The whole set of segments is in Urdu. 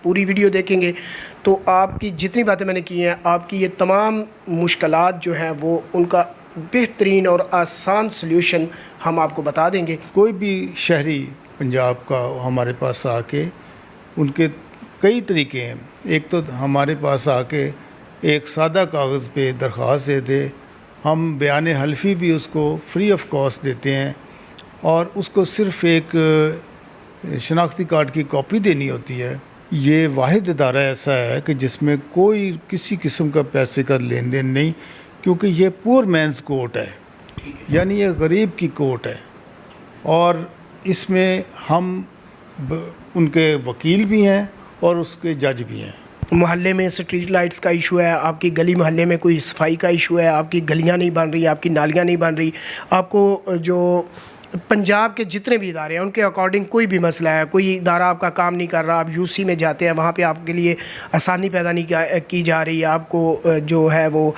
پوری ویڈیو دیکھیں گے تو آپ کی جتنی باتیں میں نے کی ہیں آپ کی یہ تمام مشکلات جو ہیں وہ ان کا بہترین اور آسان سلیوشن ہم آپ کو بتا دیں گے۔ کوئی بھی شہری پنجاب کا ہمارے پاس آ کے ان کے کئی طریقے ہیں۔ ایک تو ہمارے پاس آ کے ایک سادہ کاغذ پہ درخواست دے دے، ہم بیان حلفی بھی اس کو فری آف کاسٹ دیتے ہیں، اور اس کو صرف ایک شناختی کارڈ کی کاپی دینی ہوتی ہے۔ یہ واحد ادارہ ایسا ہے کہ جس میں کوئی کسی قسم کا پیسے کا لین دین نہیں، کیونکہ یہ پور مینز کورٹ ہے، یعنی یہ غریب کی کورٹ ہے، اور اس میں ہم ان کے وکیل بھی ہیں اور اس کے جج بھی ہیں۔ محلے میں اسٹریٹ لائٹس کا ایشو ہے، آپ کی گلی محلے میں کوئی صفائی کا ایشو ہے، آپ کی گلیاں نہیں بن رہی، آپ کی نالیاں نہیں بن رہی، آپ کو جو پنجاب کے جتنے بھی ادارے ہیں ان کے اکارڈنگ کوئی بھی مسئلہ ہے، کوئی ادارہ آپ کا کام نہیں کر رہا، آپ یو سی میں جاتے ہیں، وہاں پہ آپ کے لیے آسانی پیدا نہیں کی جا رہی ہے، آپ کو جو ہے وہ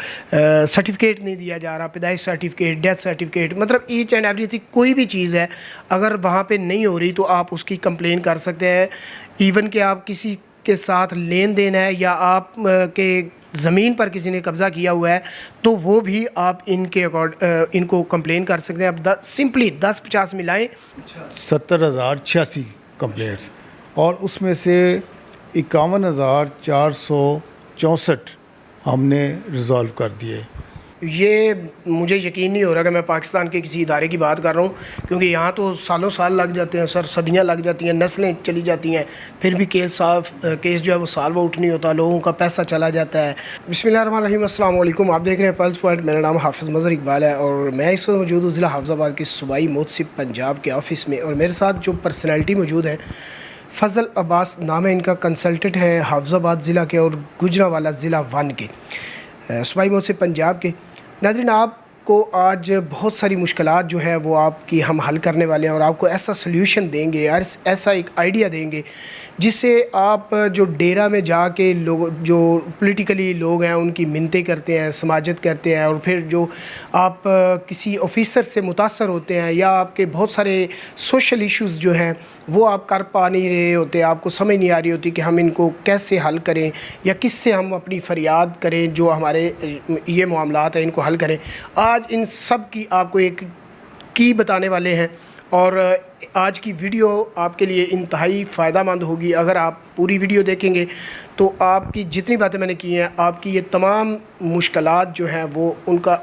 سرٹیفکیٹ نہیں دیا جا رہا، پیدائش سرٹیفکیٹ، ڈیتھ سرٹیفکیٹ، مطلب ایچ اینڈ ایوری تھنگ، کوئی بھی چیز ہے اگر وہاں پہ نہیں ہو رہی تو آپ اس کی کمپلین کر سکتے ہیں۔ ایون کہ آپ کسی کے ساتھ لین دین ہے یا آپ کے زمین پر کسی نے قبضہ کیا ہوا ہے تو وہ بھی آپ ان کو کمپلین کر سکتے ہیں۔ اب سمپلی 10-50 ملائیں 70,086 کمپلینٹس، اور اس میں سے 51,464 ہم نے ریزالو کر دیے۔ یہ مجھے یقین نہیں ہو رہا کہ میں پاکستان کے کسی ادارے کی بات کر رہا ہوں، کیونکہ یہاں تو سالوں سال لگ جاتے ہیں سر، صدیاں لگ جاتی ہیں، نسلیں چلی جاتی ہیں، پھر بھی کیس جو ہے وہ سالو آؤٹ نہیں ہوتا، لوگوں کا پیسہ چلا جاتا ہے۔ بسم اللہ الرحمن الرحیم، السلام علیکم، آپ دیکھ رہے ہیں پلس پوائنٹ، میرا نام حافظ مظہر اقبال ہے اور میں اس وقت موجود ہوں ضلع حافظ آباد کے صوبائی محتسب پنجاب کے آفس میں، اور میرے ساتھ جو پرسنالٹی موجود ہیں فضل عباس نام ہے ان کا، کنسلٹنٹ ہے حافظ آباد ضلع کے اور گجرانوالہ ضلع 1 کے، صوبائی محتسب پنجاب کے۔ ناظرین، آپ کو آج بہت ساری مشکلات جو ہے وہ آپ کی ہم حل کرنے والے ہیں، اور آپ کو ایسا سلیوشن دیں گے، ایسا ایک آئیڈیا دیں گے جس سے آپ جو ڈیرہ میں جا کے لوگ جو پولیٹیکلی لوگ ہیں ان کی منتیں کرتے ہیں، سماجت کرتے ہیں، اور پھر جو آپ کسی آفیسر سے متاثر ہوتے ہیں یا آپ کے بہت سارے سوشل ایشوز جو ہیں وہ آپ کر پا نہیں رہے ہوتے، آپ کو سمجھ نہیں آ رہی ہوتی کہ ہم ان کو کیسے حل کریں یا کس سے ہم اپنی فریاد کریں، جو ہمارے یہ معاملات ہیں ان کو حل کریں۔ آج ان سب کی آپ کو ایک کی بتانے والے ہیں، اور آج کی ویڈیو آپ کے لیے انتہائی فائدہ مند ہوگی۔ اگر آپ پوری ویڈیو دیکھیں گے تو آپ کی جتنی باتیں میں نے کی ہیں آپ کی یہ تمام مشکلات جو ہیں وہ ان کا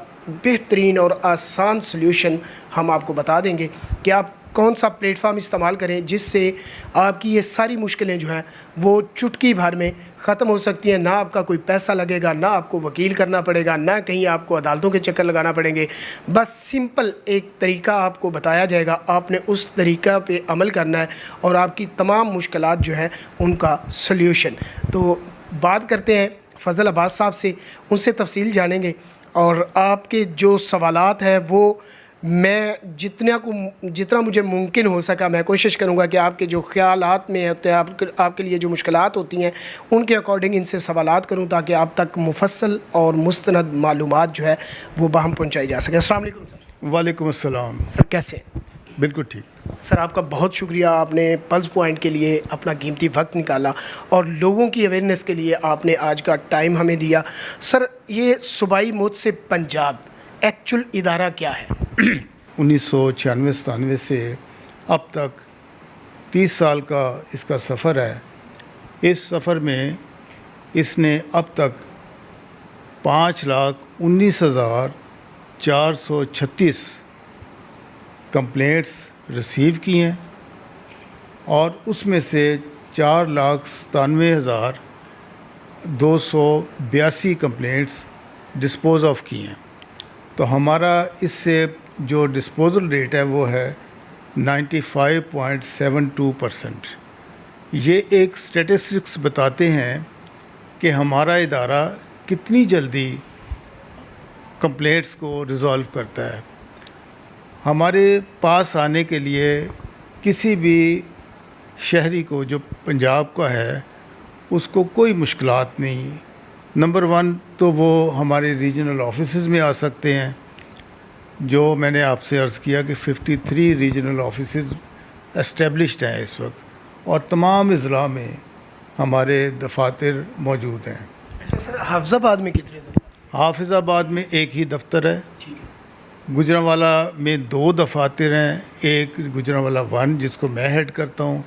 بہترین اور آسان سلیوشن ہم آپ کو بتا دیں گے کہ آپ کون سا پلیٹ فارم استعمال کریں جس سے آپ کی یہ ساری مشکلیں جو ہیں وہ چٹکی بھر میں ختم ہو سکتی ہیں۔ نہ آپ کا کوئی پیسہ لگے گا، نہ آپ کو وکیل کرنا پڑے گا، نہ کہیں آپ کو عدالتوں کے چکر لگانا پڑیں گے، بس سمپل ایک طریقہ آپ کو بتایا جائے گا، آپ نے اس طریقہ پہ عمل کرنا ہے اور آپ کی تمام مشکلات جو ہیں ان کا سلیوشن۔ تو بات کرتے ہیں فضل عباس صاحب سے، ان سے تفصیل جانیں گے، اور آپ کے جو سوالات ہیں وہ میں جتنا مجھے ممکن ہو سکا میں کوشش کروں گا کہ آپ کے جو خیالات میں ہوتے ہیں، آپ کے لیے جو مشکلات ہوتی ہیں ان کے اکارڈنگ ان سے سوالات کروں تاکہ آپ تک مفصل اور مستند معلومات جو ہے وہ باہم پہنچائی جا سکیں۔ السلام علیکم سر۔ وعلیکم السلام۔ سر کیسے؟ بالکل ٹھیک سر، آپ کا بہت شکریہ، آپ نے پلس پوائنٹ کے لیے اپنا قیمتی وقت نکالا اور لوگوں کی اویئرنیس کے لیے آپ نے آج کا ٹائم ہمیں دیا۔ سر، یہ صوبائی محتسب پنجاب ایکچول ادارہ کیا ہے؟ 1996-97 سے اب تک 30 سال کا اس کا سفر ہے۔ اس سفر میں اس نے اب تک 5,19,436 کمپلینٹس ریسیو کی ہیں، اور اس میں سے 4,97,282 کمپلینٹس ڈسپوز آف کی ہیں۔ تو ہمارا اس سے جو ڈسپوزل ریٹ ہے وہ ہے 95.72%۔ یہ ایک اسٹیٹسٹکس بتاتے ہیں کہ ہمارا ادارہ کتنی جلدی کمپلینٹس کو ریزالو کرتا ہے۔ ہمارے پاس آنے کے لیے کسی بھی شہری کو جو پنجاب کا ہے اس کو کوئی مشکلات نہیں۔ نمبر 1 تو وہ ہمارے ریجنل آفیسز میں آ سکتے ہیں، جو میں نے آپ سے عرض کیا کہ 53 ریجنل آفیسز اسٹیبلشڈ ہیں اس وقت، اور تمام اضلاع میں ہمارے دفاتر موجود ہیں۔ اچھا سر، حافظ آباد میں کتنے دن؟ حافظ آباد میں ایک ہی دفتر ہے، گجرانوالہ میں 2 دفاتر ہیں، ایک گجرانوالہ 1 جس کو میں ہیڈ کرتا ہوں،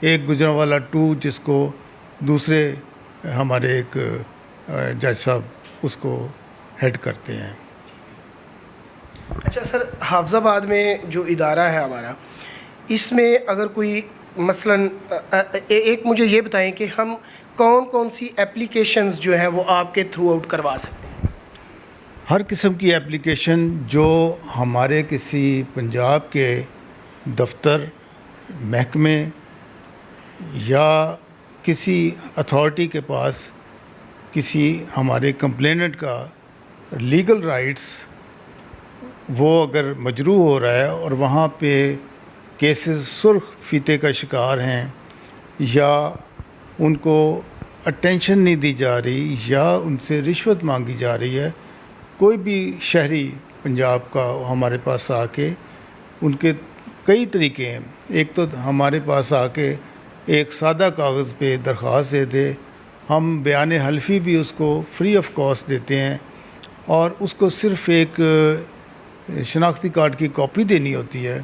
ایک گجرانوالہ 2 جس کو دوسرے ہمارے ایک جج صاحب اس کو ہیڈ کرتے ہیں۔ اچھا سر، حافظ آباد میں جو ادارہ ہے ہمارا، اس میں اگر کوئی مثلاً ایک مجھے یہ بتائیں کہ ہم کون کون سی اپلیکیشنز جو ہیں وہ آپ کے تھرو آؤٹ کروا سکتے ہیں؟ ہر قسم کی اپلیکیشن جو ہمارے کسی پنجاب کے دفتر، محکمے یا کسی اتھارٹی کے پاس کسی ہمارے کمپلیننٹ کا لیگل رائٹس وہ اگر مجروح ہو رہا ہے اور وہاں پہ کیسز سرخ فیتے کا شکار ہیں یا ان کو اٹینشن نہیں دی جا رہی یا ان سے رشوت مانگی جا رہی ہے، کوئی بھی شہری پنجاب کا ہمارے پاس آ کے، ان کے کئی طریقے ہیں۔ ایک تو ہمارے پاس آ کے ایک سادہ کاغذ پہ درخواست دے دے، ہم بیان حلفی بھی اس کو فری آف کاسٹ دیتے ہیں، اور اس کو صرف ایک شناختی کارڈ کی کاپی دینی ہوتی ہے،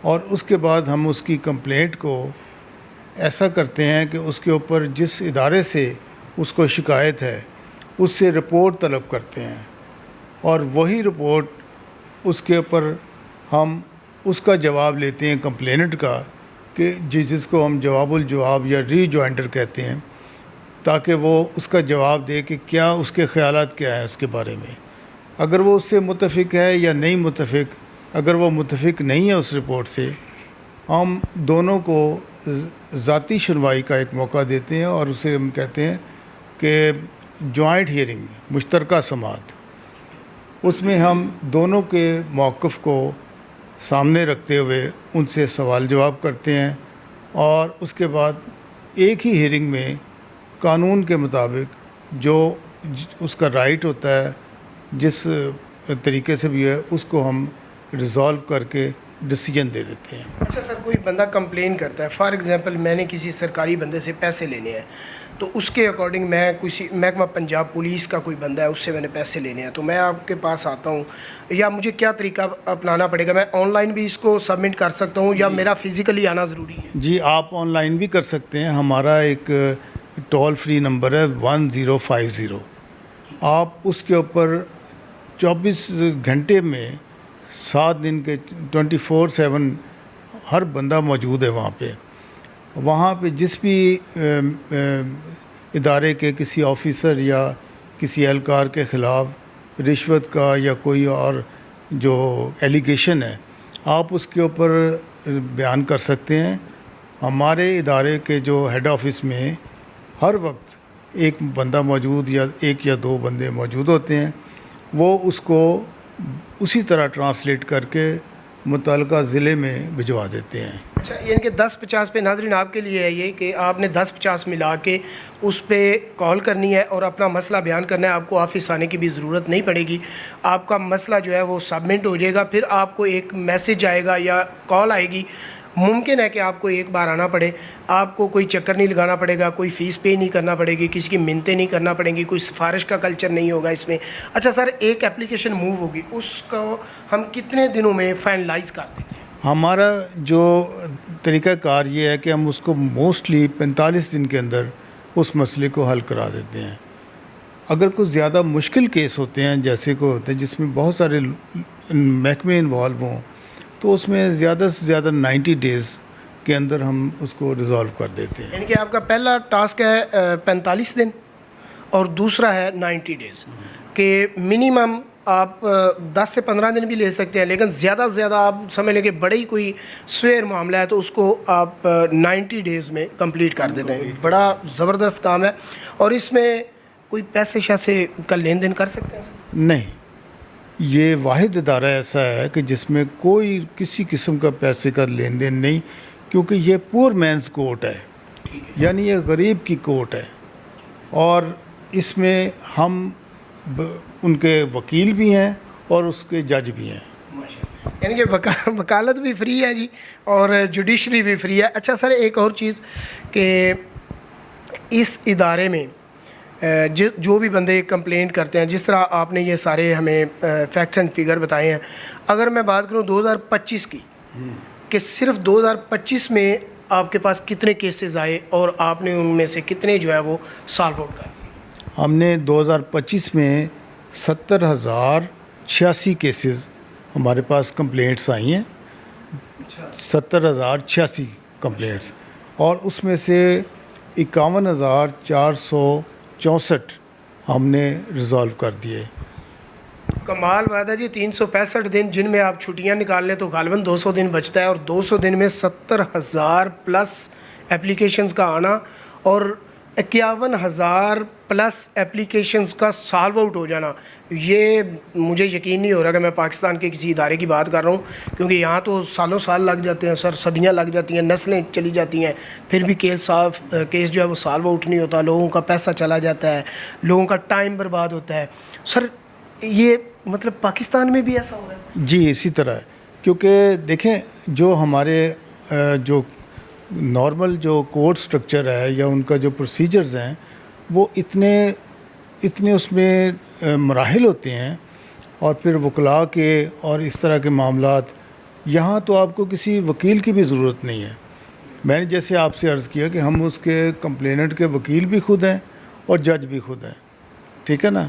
اور اس کے بعد ہم اس کی کمپلینٹ کو ایسا کرتے ہیں کہ اس کے اوپر جس ادارے سے اس کو شکایت ہے اس سے رپورٹ طلب کرتے ہیں، اور وہی رپورٹ اس کے اوپر ہم اس کا جواب لیتے ہیں کمپلیننٹ کا، کہ جس کو ہم جواب الجواب یا ری جوائنڈر کہتے ہیں، تاکہ وہ اس کا جواب دے کہ کیا اس کے خیالات کیا ہیں اس کے بارے میں۔ اگر وہ اس سے متفق ہے یا نہیں متفق، اگر وہ متفق نہیں ہے اس رپورٹ سے، ہم دونوں کو ذاتی سنوائی کا ایک موقع دیتے ہیں، اور اسے ہم کہتے ہیں کہ جوائنٹ ہیئرنگ، مشترکہ سماعت۔ اس میں ہم دونوں کے موقف کو سامنے رکھتے ہوئے ان سے سوال جواب کرتے ہیں، اور اس کے بعد ایک ہی ہیئرنگ میں قانون کے مطابق جو اس کا رائٹ ہوتا ہے، جس طریقے سے بھی ہے، اس کو ہم ریزالو کر کے ڈیسیجن دے دیتے ہیں۔ اچھا سر، کوئی بندہ کمپلین کرتا ہے، فار ایگزامپل میں نے کسی سرکاری بندے سے پیسے لینے ہیں، تو اس کے اکارڈنگ میں کسی محکمہ پنجاب پولیس کا کوئی بندہ ہے، اس سے میں نے پیسے لینے ہیں، تو میں آپ کے پاس آتا ہوں، یا مجھے کیا طریقہ اپنانا پڑے گا؟ میں آن لائن بھی اس کو سبمٹ کر سکتا ہوں یا میرا فزیکلی آنا ضروری ہے؟ جی، آپ آن لائن بھی کر سکتے ہیں۔ ہمارا ایک ٹول فری نمبر ہے 1050، آپ اس کے اوپر 24 گھنٹے میں 7 دن کے 24/7 ہر بندہ موجود ہے وہاں پہ جس بھی ادارے کے کسی آفیسر یا کسی اہلکار کے خلاف رشوت کا یا کوئی اور جو ایلیگیشن ہے، آپ اس کے اوپر بیان کر سکتے ہیں۔ ہمارے ادارے کے جو ہیڈ آفس میں ہر وقت ایک بندہ موجود یا 1 یا 2 بندے موجود ہوتے ہیں، وہ اس کو اسی طرح ٹرانسلیٹ کر کے متعلقہ ضلع میں بھجوا دیتے ہیں۔ اچھا، یعنی کہ 10-50 پہ ناظرین آپ کے لیے ہے یہ کہ آپ نے 10-50 ملا کے اس پہ کال کرنی ہے اور اپنا مسئلہ بیان کرنا ہے، آپ کو آفس آنے کی بھی ضرورت نہیں پڑے گی، آپ کا مسئلہ جو ہے وہ سبمٹ ہو جائے گا، پھر آپ کو ایک میسج آئے گا یا کال آئے گی۔ ممکن ہے کہ آپ کو ایک بار آنا پڑے، آپ کو کوئی چکر نہیں لگانا پڑے گا، کوئی فیس پے نہیں کرنا پڑے گی، کسی کی منتیں نہیں کرنا پڑیں گی، کوئی سفارش کا کلچر نہیں ہوگا اس میں۔ اچھا سر، ایک اپلیکیشن موو ہوگی، اس کو ہم کتنے دنوں میں فائنلائز کر دیتے ہیں؟ ہمارا جو طریقہ کار یہ ہے کہ ہم اس کو موسٹلی 45 دن کے اندر اس مسئلے کو حل کرا دیتے ہیں۔ اگر کچھ زیادہ مشکل کیس ہوتے ہیں، جیسے کوئی ہوتے ہیں جس میں بہت سارے محکمے انوالو ہوں، تو اس میں زیادہ سے زیادہ 90 ڈیز کے اندر ہم اس کو ریزالو کر دیتے ہیں۔ یعنی کہ آپ کا پہلا ٹاسک ہے 45 دن اور دوسرا ہے 90 ڈیز، کہ منیمم آپ 10 سے 15 دن بھی لے سکتے ہیں، لیکن زیادہ سے زیادہ آپ سمجھ لیں کہ بڑے ہی کوئی سویر معاملہ ہے تو اس کو آپ 90 ڈیز میں کمپلیٹ کر دیتے ہیں۔ بڑا زبردست کام ہے۔ اور اس میں کوئی پیسے شیسے کا لین دین کر سکتے ہیں سر؟ نہیں، یہ واحد ادارہ ایسا ہے کہ جس میں کوئی کسی قسم کا پیسے کا لین دین نہیں، کیونکہ یہ پور مینز کورٹ ہے، یعنی یہ غریب کی کورٹ ہے، اور اس میں ہم ان کے وکیل بھی ہیں اور اس کے جج بھی ہیں۔ یعنی کہ وکالت بھی فری ہے جی، اور جوڈیشری بھی فری ہے۔ اچھا سر، ایک اور چیز کہ اس ادارے میں جو بھی بندے کمپلینٹ کرتے ہیں، جس طرح آپ نے یہ سارے ہمیں فیکٹس اینڈ فگر بتائے ہیں، اگر میں بات کروں 2025 کی، کہ صرف 2025 میں آپ کے پاس کتنے کیسز آئے اور آپ نے ان میں سے کتنے جو ہے وہ سالو آؤٹ کر؟ ہم نے 2025 میں 70,086 کیسز ہمارے پاس کمپلینٹس آئی ہیں، 70,086 کمپلینٹس، اور اس میں سے 51,464 ہم نے ریزالو کر دیے۔ کمال بات ہے جی، 365 دن جن میں آپ چھٹیاں نکال لیں تو غالباً 200 دن بچتا ہے، اور 200 دن میں 70,000 پلس اپلیکیشنز کا آنا اور 51,000 پلس اپلیکیشنز کا سالو آؤٹ ہو جانا، یہ مجھے یقین نہیں ہو رہا کہ میں پاکستان کے کسی ادارے کی بات کر رہا ہوں، کیونکہ یہاں تو سالوں سال لگ جاتے ہیں سر، صدیاں لگ جاتی ہیں، نسلیں چلی جاتی ہیں، پھر بھی کیس جو ہے وہ سالو آؤٹ نہیں ہوتا، لوگوں کا پیسہ چلا جاتا ہے، لوگوں کا ٹائم برباد ہوتا ہے۔ سر یہ مطلب پاکستان میں بھی ایسا ہو رہا ہے؟ جی اسی طرح ہے، کیونکہ دیکھیں جو ہمارے جو نارمل جو کورٹ سٹرکچر ہے یا ان کا جو پروسیجرز ہیں وہ اتنے اس میں مراحل ہوتے ہیں، اور پھر وکلاء کے اور اس طرح کے معاملات، یہاں تو آپ کو کسی وکیل کی بھی ضرورت نہیں ہے۔ میں نے جیسے آپ سے عرض کیا کہ ہم اس کے کمپلیننٹ کے وکیل بھی خود ہیں اور جج بھی خود ہیں، ٹھیک ہے نا،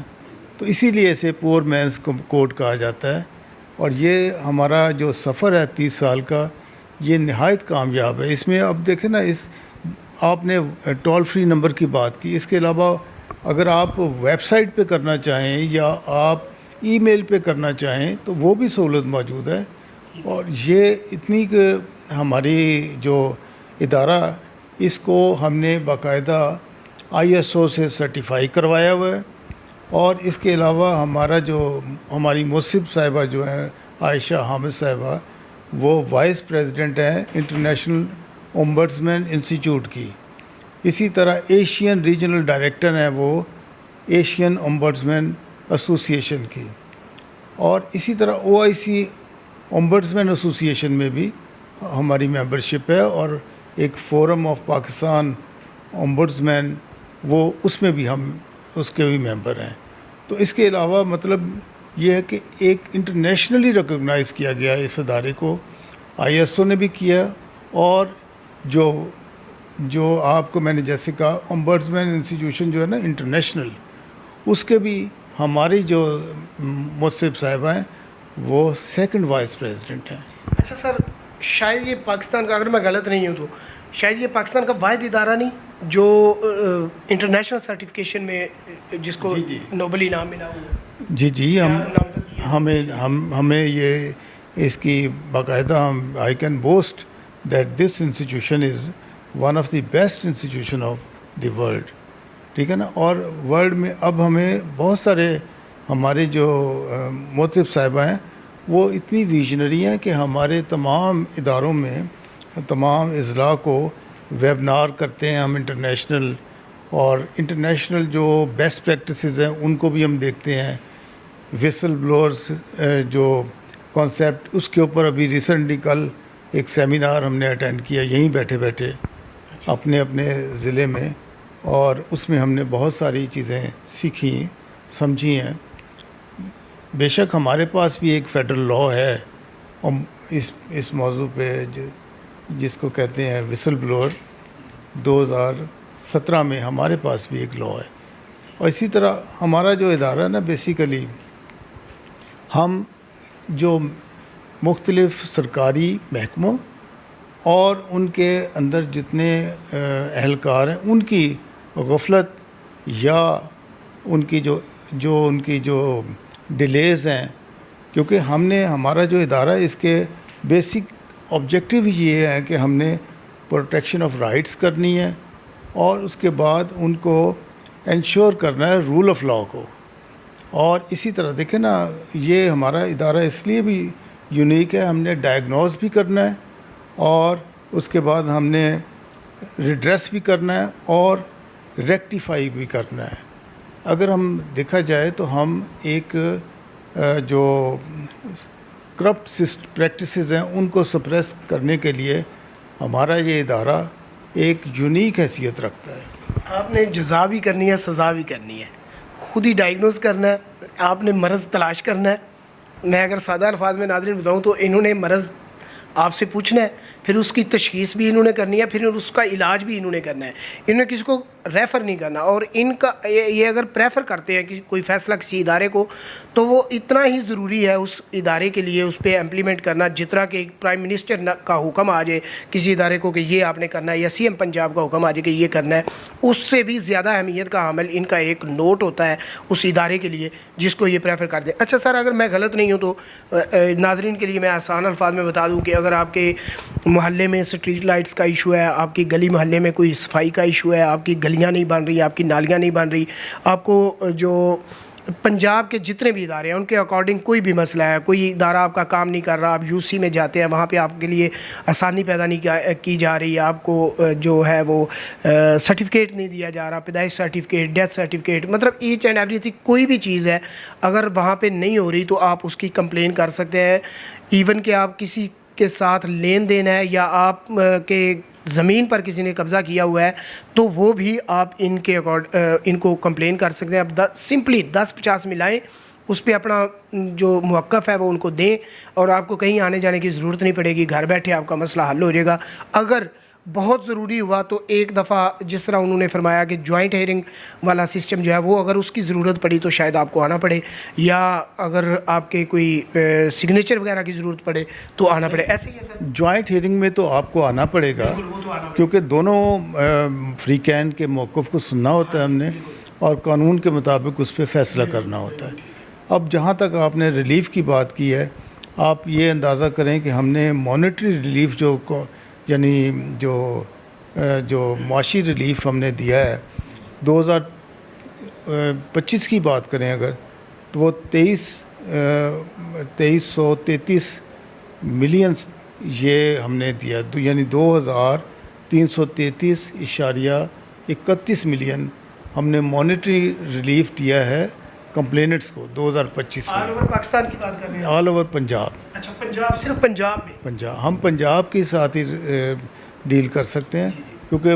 تو اسی لیے اسے پور مینس کورٹ کہا جاتا ہے۔ اور یہ ہمارا جو سفر ہے 30 سال کا، یہ نہایت کامیاب ہے۔ اس میں اب دیکھیں نا، آپ نے ٹول فری نمبر کی بات کی، اس کے علاوہ اگر آپ ویب سائٹ پہ کرنا چاہیں یا آپ ای میل پہ کرنا چاہیں تو وہ بھی سہولت موجود ہے۔ اور یہ اتنی کہ ہماری جو ادارہ، اس کو ہم نے باقاعدہ ISO سے سرٹیفائی کروایا ہوا ہے، اور اس کے علاوہ ہماری موصف صاحبہ جو ہیں عائشہ حامد صاحبہ، وہ وائس پریزیڈنٹ ہیں انٹرنیشنل اومبڈسمین انسٹیٹیوٹ کی۔ اسی طرح ایشین ریجنل ڈائریکٹر ہیں وہ ایشین اومبڈسمین ایسوسی ایشن کی، اور اسی طرح OIC اومبڈسمین ایسوسی ایشن میں بھی ہماری ممبرشپ ہے، اور ایک فورم آف پاکستان اومبڈسمین، وہ اس میں بھی ہم اس کے بھی ممبر ہیں۔ تو اس کے علاوہ مطلب یہ ہے کہ ایک انٹرنیشنلی ریکگنائز کیا گیا اس ادارے کو، ISO نے بھی کیا، اور جو آپ کو میں نے جیسے کہا اومبڈسمین انسٹیٹیوشن جو ہے نا انٹرنیشنل، اس کے بھی ہماری جو موصف صاحبہ ہیں وہ سیکنڈ وائس پریزیڈنٹ ہیں۔ اچھا سر، شاید یہ پاکستان کا، اگر میں غلط نہیں ہوں تو شاید یہ پاکستان کا واحد ادارہ نہیں جو انٹرنیشنل سرٹیفکیشن میں جس کو نوبل انعام ملا ہوا ہے؟ جی ہمیں یہ اس کی باقاعدہ I can boost that this institution is one of the best institution of the world, ٹھیک ہے نا۔ اور ورلڈ میں اب ہمیں بہت سارے ہمارے جو موصف صاحبہ ہیں وہ اتنی ویژنری ہیں کہ ہمارے تمام اداروں میں تمام اضلاع کو ویبنار کرتے ہیں ہم انٹرنیشنل، اور انٹرنیشنل جو بیسٹ پریکٹسز ہیں ان کو بھی ہم دیکھتے ہیں۔ وسل بلورس جو کانسیپٹ، اس کے اوپر ابھی ریسنٹلی کل ایک سیمینار ہم نے اٹینڈ کیا یہیں بیٹھے بیٹھے اپنے ضلع میں، اور اس میں ہم نے بہت ساری چیزیں سیکھی سمجھی ہیں۔ بے شک ہمارے پاس بھی ایک فیڈرل لاء ہے اس موضوع پہ، جس کو کہتے ہیں وسل بلور، 2017 میں ہمارے پاس بھی ایک لاء ہے۔ اور اسی طرح ہمارا جو ادارہ ہے نا، بیسیکلی ہم جو مختلف سرکاری محکموں اور ان کے اندر جتنے اہلکار ہیں ان کی غفلت یا ان کی جو ڈیلیز ہیں، کیونکہ ہمارا جو ادارہ ہے اس کے بیسک آبجیکٹیو یہ ہے کہ ہم نے پروٹیکشن آف رائٹس کرنی ہے، اور اس کے بعد ان کو انشور کرنا ہے رول آف لاء کو۔ اور اسی طرح دیکھیں نا، یہ ہمارا ادارہ اس لیے بھی یونیک ہے، ہم نے ڈائگنوز بھی کرنا ہے، اور اس کے بعد ہم نے ریڈریس بھی کرنا ہے اور ریکٹیفائی بھی کرنا ہے۔ اگر ہم دیکھا جائے تو ہم ایک جو کرپٹ پریکٹسز ہیں ان کو سپریس کرنے کے لیے ہمارا یہ ادارہ ایک یونیک حیثیت رکھتا ہے۔ آپ نے جزا بھی کرنی ہے، سزا بھی کرنی ہے، خود ہی ڈائگنوز کرنا ہے، آپ نے مرض تلاش کرنا ہے. میں اگر سادہ الفاظ میں ناظرین بتاؤں تو انہوں نے مرض آپ سے پوچھنا ہے، پھر اس کی تشخیص بھی انہوں نے کرنی ہے، پھر اس کا علاج بھی انہوں نے کرنا ہے. انہوں نے کسی کو ریفر نہیں کرنا. اور ان کا یہ اگر پریفر کرتے ہیں کہ کوئی فیصلہ کسی ادارے کو، تو وہ اتنا ہی ضروری ہے اس ادارے کے لیے اس پہ امپلیمنٹ کرنا جتنا کہ پرائم منسٹر کا حکم آ جائے کسی ادارے کو کہ یہ آپ نے کرنا ہے، یا سی ایم پنجاب کا حکم آ جائے کہ یہ کرنا ہے. اس سے بھی زیادہ اہمیت کا حامل ان کا ایک نوٹ ہوتا ہے اس ادارے کے لیے جس کو یہ پریفر کر دیں. اچھا سر، اگر میں غلط نہیں ہوں تو ناظرین کے لیے میں آسان الفاظ میں بتا دوں کہ اگر آپ کے محلے میں اسٹریٹ لائٹس کا ایشو ہے، آپ کی گلی محلے میں کوئی صفائی کا ایشو ہے، آپ کی گلیاں نہیں بن رہی، آپ کی نالیاں نہیں بن رہی، آپ کو جو پنجاب کے جتنے بھی ادارے ہیں ان کے اکارڈنگ کوئی بھی مسئلہ ہے، کوئی ادارہ آپ کا کام نہیں کر رہا، آپ یو سی میں جاتے ہیں، وہاں پہ آپ کے لیے آسانی پیدا نہیں کی جا رہی ہے، آپ کو جو ہے وہ سرٹیفکیٹ نہیں دیا جا رہا، پیدائش سرٹیفکیٹ، ڈیتھ سرٹیفکیٹ، مطلب ایچ اینڈ ایوری تھنگ کوئی بھی چیز ہے اگر وہاں پہ نہیں ہو رہی تو آپ اس کی کمپلین کر سکتے ہیں. ایون کہ آپ کسی کے ساتھ لین دین ہے یا آپ کے زمین پر کسی نے قبضہ کیا ہوا ہے تو وہ بھی آپ ان کو کمپلین کر سکتے ہیں. اب سمپلی 10-50 ملائیں، اس پہ اپنا جو موقف ہے وہ ان کو دیں اور آپ کو کہیں آنے جانے کی ضرورت نہیں پڑے گی، گھر بیٹھے آپ کا مسئلہ حل ہو جائے گا. اگر بہت ضروری ہوا تو ایک دفعہ جس طرح انہوں نے فرمایا کہ جوائنٹ ہیئرنگ والا سسٹم جو ہے وہ اگر اس کی ضرورت پڑی تو شاید آپ کو آنا پڑے، یا اگر آپ کے کوئی سگنیچر وغیرہ کی ضرورت پڑے تو آنا پڑے. ایسے ہی ہے سر؟ جوائنٹ ہیئرنگ میں تو آپ کو آنا پڑے گا کیونکہ دونوں فریقین کے موقف کو سننا ہوتا ہے ہم نے، اور قانون کے مطابق اس پہ فیصلہ کرنا ہوتا ہے. اب جہاں تک آپ نے ریلیف کی بات کی ہے، آپ یہ اندازہ کریں کہ ہم نے مانیٹری ریلیف یعنی جو معاشی ریلیف ہم نے دیا ہے 2025 کی بات کریں اگر، تو وہ 2333 ملین یہ ہم نے دیا، یعنی 2333.31 ملین ہم نے مانیٹری ریلیف دیا ہے کمپلینٹس کو 2025 میں. آل اوور پاکستان کی بات کر رہے ہیں؟ All over Punjab. اچھا، پنجاب، صرف پنجاب میں؟ ہم پنجاب کے ساتھ ہی ڈیل کر سکتے ہیں کیونکہ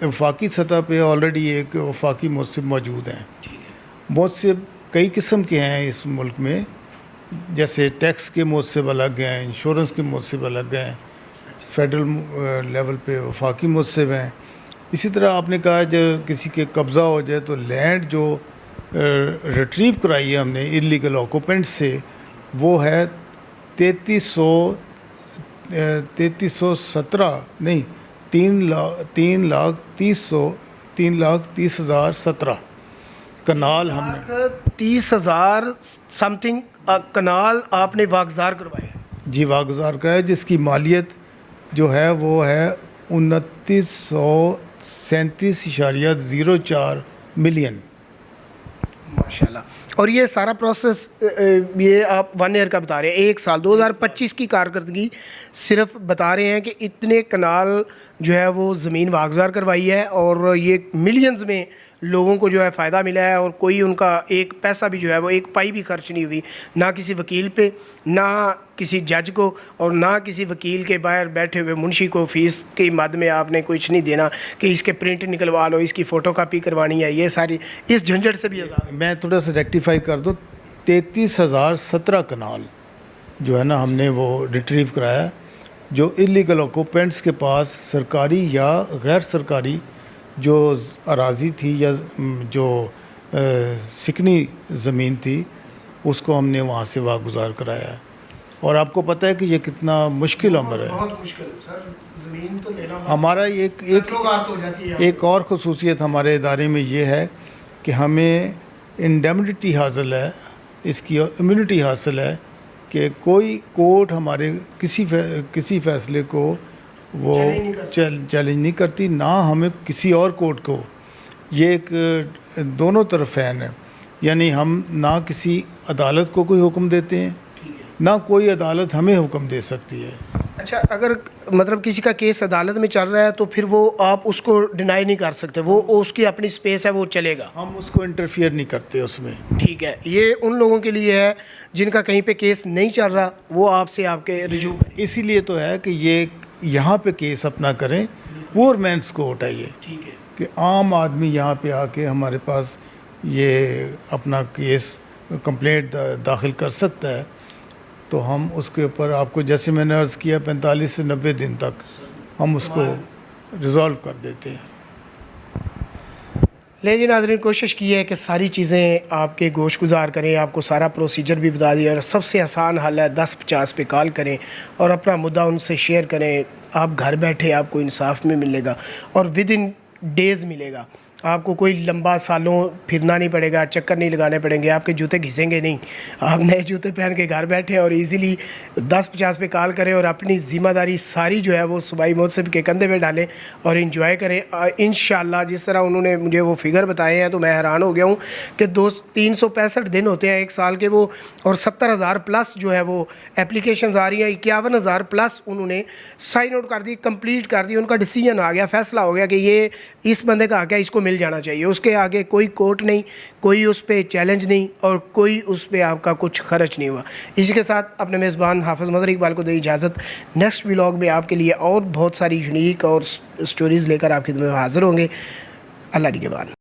وفاقی سطح پہ آلریڈی ایک وفاقی مؤثر موجود ہیں. مؤثر کئی قسم کے ہیں اس ملک میں، جیسے ٹیکس کے مؤثر الگ ہیں، انشورنس کے مؤثر الگ ہیں، فیڈرل لیول پہ وفاقی مؤثر ہیں. اسی طرح آپ نے کہا جب کسی کے قبضہ ہو جائے تو لینڈ جو ریٹریو کرائی ہے ہم نے انلیگل آکوپینٹ سے، وہ ہے 3,30,017 کنال ہم نے 30,000 سم تھنگ کنال آپ نے واگزار کروایا. جی واگزار کرایا، جس کی مالیت جو ہے وہ ہے 2937.04 ملین. ماشاءاللہ. اور یہ سارا پروسیس یہ آپ 1 ایئر کا بتا رہے ہیں، 1 سال 2025 کی کارکردگی صرف بتا رہے ہیں کہ اتنے کنال جو ہے وہ زمین واگزار کروائی ہے اور یہ ملینز میں لوگوں کو جو ہے فائدہ ملا ہے، اور کوئی ان کا ایک پیسہ بھی جو ہے وہ ایک پائی بھی خرچ نہیں ہوئی، نہ کسی وکیل پہ، نہ کسی جج کو، اور نہ کسی وکیل کے باہر بیٹھے ہوئے منشی کو فیس کی مد میں آپ نے کچھ نہیں دینا کہ اس کے پرنٹ نکلوا لو، اس کی فوٹو کاپی کروانی ہے. یہ ساری اس جھنجھٹ سے بھی آزاد. میں تھوڑا سا ریکٹیفائی کر دوں، 33,017 کنال جو ہے نا ہم نے وہ ریٹریو کرایا، جو انلیگل آکوپینٹس کے پاس سرکاری یا غیر سرکاری جو اراضی تھی یا جو سکنی زمین تھی، اس کو ہم نے وہاں سے واگزار کرایا ہے. اور آپ کو پتہ ہے کہ یہ کتنا مشکل عمر ہے. بہت مشکل سر، زمین تو لینا ہمارا ایک اور خصوصیت ہمارے ادارے میں یہ ہے کہ ہمیں انڈیمنٹی حاصل ہے، اس کی امیونٹی حاصل ہے کہ کوئی کورٹ ہمارے کسی فیصلے کو وہ چیلنج نہیں کرتی، نہ ہمیں کسی اور کورٹ کو. یہ ایک دونوں طرف فین ہے، یعنی ہم نہ کسی عدالت کو کوئی حکم دیتے ہیں، نہ کوئی عدالت ہمیں حکم دے سکتی ہے. اچھا، اگر مطلب کسی کا کیس عدالت میں چل رہا ہے تو پھر وہ آپ اس کو ڈینائی نہیں کر سکتے، وہ اس کی اپنی سپیس ہے، وہ چلے گا، ہم اس کو انٹرفیئر نہیں کرتے اس میں. ٹھیک ہے. یہ ان لوگوں کے لیے ہے جن کا کہیں پہ کیس نہیں چل رہا، وہ آپ سے آپ کے رجوع کریں. اسی لیے تو ہے کہ یہ یہاں پہ کیس اپنا کریں، پور مینس کورٹ ہے یہ. ٹھیک ہے. کہ عام آدمی یہاں پہ آ کے ہمارے پاس یہ اپنا کیس کمپلینٹ داخل کر سکتا ہے، تو ہم اس کے اوپر آپ کو جیسے میں نے عرض کیا 45 سے 90 دن تک ہم اس کو ریزالو کر دیتے ہیں۔ لے جی ناظرین، کوشش کی ہے کہ ساری چیزیں آپ کے گوش گزار کریں، آپ کو سارا پروسیجر بھی بتا دیا، اور سب سے آسان حل ہے 1050 پہ کال کریں اور اپنا مدعا ان سے شیئر کریں۔ آپ گھر بیٹھے آپ کو انصاف میں ملے گا اور ود ان ڈیز ملے گا، آپ کو کوئی لمبا سالوں پھرنا نہیں پڑے گا، چکر نہیں لگانے پڑیں گے، آپ کے جوتے گھسیں گے نہیں، آپ نئے جوتے پہن کے گھر بیٹھیں اور ایزیلی 1050 پہ کال کریں اور اپنی ذمہ داری ساری جو ہے وہ صوبائی محتسب کے کندھے پہ ڈالیں اور انجوائے کریں۔ انشاءاللہ جس طرح انہوں نے مجھے وہ فگر بتائے ہیں تو میں حیران ہو گیا ہوں کہ 365 دن ہوتے ہیں ایک سال کے وہ، اور 70,000 پلس جو ہے وہ اپلیکیشنز آ رہی ہیں، 51,000 پلس انہوں نے سائن آؤٹ کر دی، کمپلیٹ کر دی، ان کا ڈیسیجن آ گیا، فیصلہ ہو گیا کہ یہ اس بندے کا آگے اس کو مل جانا چاہیے، اس کے آگے کوئی کورٹ نہیں، کوئی اس پہ چیلنج نہیں اور کوئی اس پہ آپ کا کچھ خرچ نہیں ہوا۔ اسی کے ساتھ اپنے میزبان حافظ مظہر اقبال کو دیں اجازت، نیکسٹ ولاگ میں آپ کے لیے اور بہت ساری یونیک اور سٹوریز لے کر آپ کی خدمت میں حاضر ہوں گے۔ اللہ نگہبان۔